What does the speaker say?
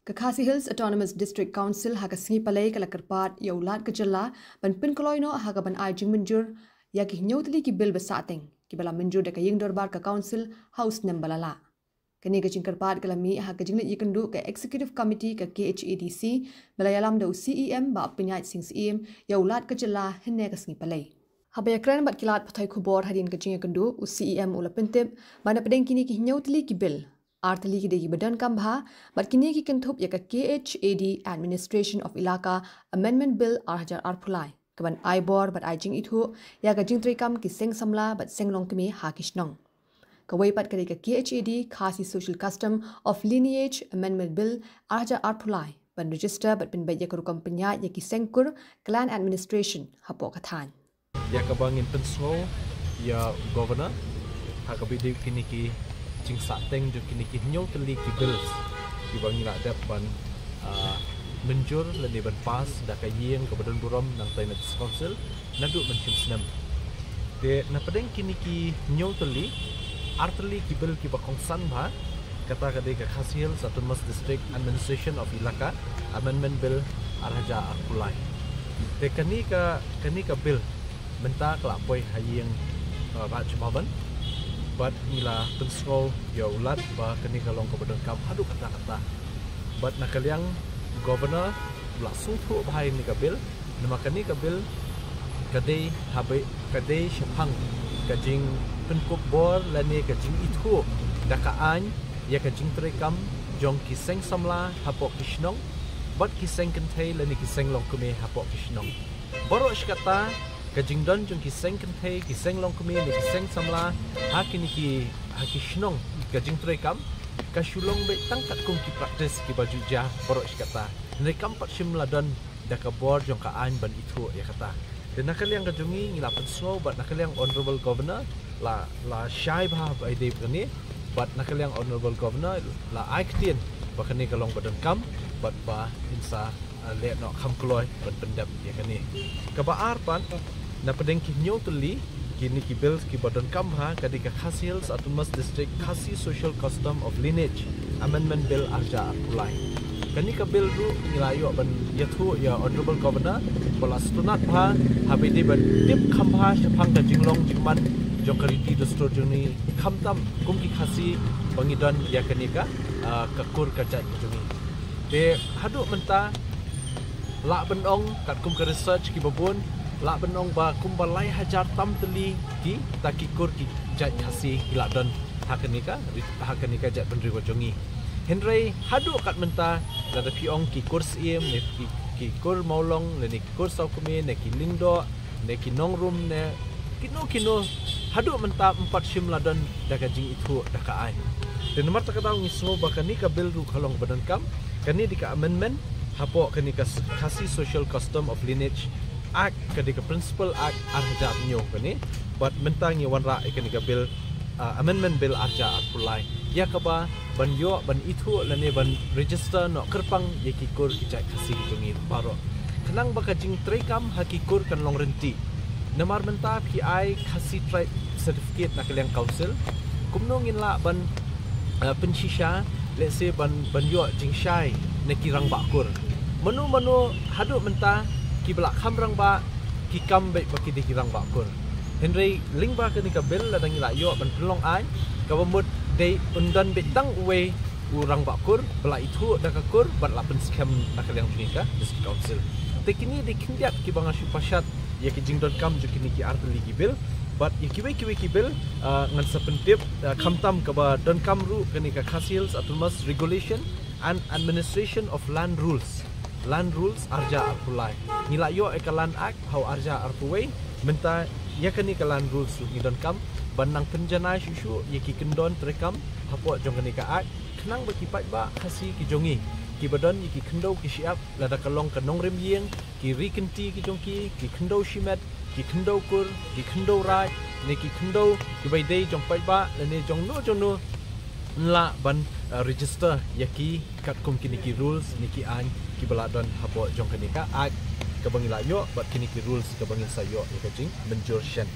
Kakasi Hills Autonomous District Council haga singi palai kala kerpat ya ulat kejala ban pin koloino haga ban ajing menjur ya ki nyautli ki bil besateng ki bala menjur de kaying dorbar ka council house nembalala. Kini ka jingkerpat kala mi haga jinglit yikendu ka executive committee ka KHADC balayalam da CEM ba penyait sing CEM ya ulat kejala henne ka singi palai. Habaya kran bat kilat patai kubor hadin ka jingkendu CEM ula pentip bana pedeng kini ki nyautli ki bil Artali ki degi badan kambha, but kini ki kentup ya ka KHAD Administration of Ilaka Amendment Bill arhajar arpulai. Kaban aibor but ajing itu ya ka jingtri kam ki seng samla but seng long kami hakishnong. Kawai pat ka KHAD Khasi Social Custom of Lineage Amendment Bill arhajar arpulai. Ban register but pin baik ya ka rukam penya ya ki sengkur Clan Administration hapo kathan. Ya ka bangin penslo ya governor hakabidi kini ki jing sateng jo kini ki nyau teli ki bills ki bangi la dap ban menjur leni ban pas da ka yeng ke badan burom nang Tainat Council nadu menchim senam de na pedeng kini ki nyau teli arteli ki bill ki bakong san bha kata ka de ka Khasi Hills Autonomous District Administration of Ilaka Amendment Bill arhaja arpulai de kani ka bill menta kelapoi hayeng Raj Bhavan but nila pensro ya ulat ba kini kalong ke badan kam hadu kata-kata but nakaliang governor langsung thu bahai ni kabil nama kani kabil kadai habe kadai shapang kajing penkop bor lani kajing itu dakaan ya kajing trekam jong kiseng samla hapok kishnong but kiseng kentai lani kiseng long kume hapok kishnong boro kata kajing don jong kiseng kentai kiseng long kume ni kiseng samla hakini ki hakishnong kajing trekam kasulong be tangkat kum ki practice ki baju ja borok kata nekam pat shim ladon da ka bor jong ka an ban itu ya kata dan nakaliang kajungi ngila penslo but nakaliang honorable governor la shai bha ba ide bani but nakaliang honorable governor la aiktien ba kani kalong badan kam but ba insa le no kham kloi ban pendap ya kani ka ba arpan na pedeng ki nyau tuli kini ki bills ki badan kambha kadika Khasi Hills Autonomous District Khasi Social Custom of Lineage Amendment Bill arja arpulai kani ka bill ru nilayo ban yathu ya honorable governor bola stunat bha habide ban tip kambha shapang ka jinglong jingman jokariti dostor juni khamtam kumki khasi bangidon ya kanika kakur kajat juni de hadu menta la benong kat kum ka research ki babun la benong ba kumbalai hajar tam teli ki takikur ki jat khasi iladon hakanika jat pendri wajongi henry hadu kat menta la da piong ki kurs im ne ki kur maulong le ne kur saukume ne ki lingdo ne ki nongrum ne kino hadu menta empat shim ladon daga jing itu daka ai dan nomor takatau ngismo ba kanika bill ru khalong badan kam kani dika amendment hapo kanika Khasi Social Custom of Lineage Act kadika Principal Act arja nyo kani but mentang ni wanra kanika bill amendment bill arja arpulai ya kaba ban yo ban itu lane ban register no kerpang yakikur kijai khasi jungi baro kenang baka jing trekam hakikur kan long renti namar menta PI Khasi Tribe Certificate nakaliang council kumnongin la ban pensisha let's say ban yo jing shai nekirang bakur menu hadu menta ki belak khamrang ba ki kam baik baki di kirang bakur henry lingba ke nika bel ladang ila yo ban pelong ai kawamut dei undan betang uwe urang bakur bela itu dakakur ban lapen scam nakaliang nika district council tekini di kindiat ki banga supashat ya ki jingdon kam ju kini ki arteli ki bel but ya kiwe ki bel ngan sepentip khamtam ka ba don kamru ke nika Khasi Hills Autonomous Regulation and Administration of Land Rules arja arpulai nila yo ekalan act how arja arpuway menta ya kani kalan rules ngidon kam banang penjana susu ye ki kendon trekam hapo jong kani ka act kenang baki pai ba khasi ki jongi ki badon ye ki kendo ki siap lada kalong kanong rem yeng ki rikenti ki jongki ki kendo shimet ki kendo kur ki kendo raj ne ki kendo ki bai dei jong pai ba lene jong no la ban register yaki kat kum kini ki rules niki an ki baladon hapo jong kini ka ak kabangila yo but kini ki rules kabangin sayo yakajing menjur shen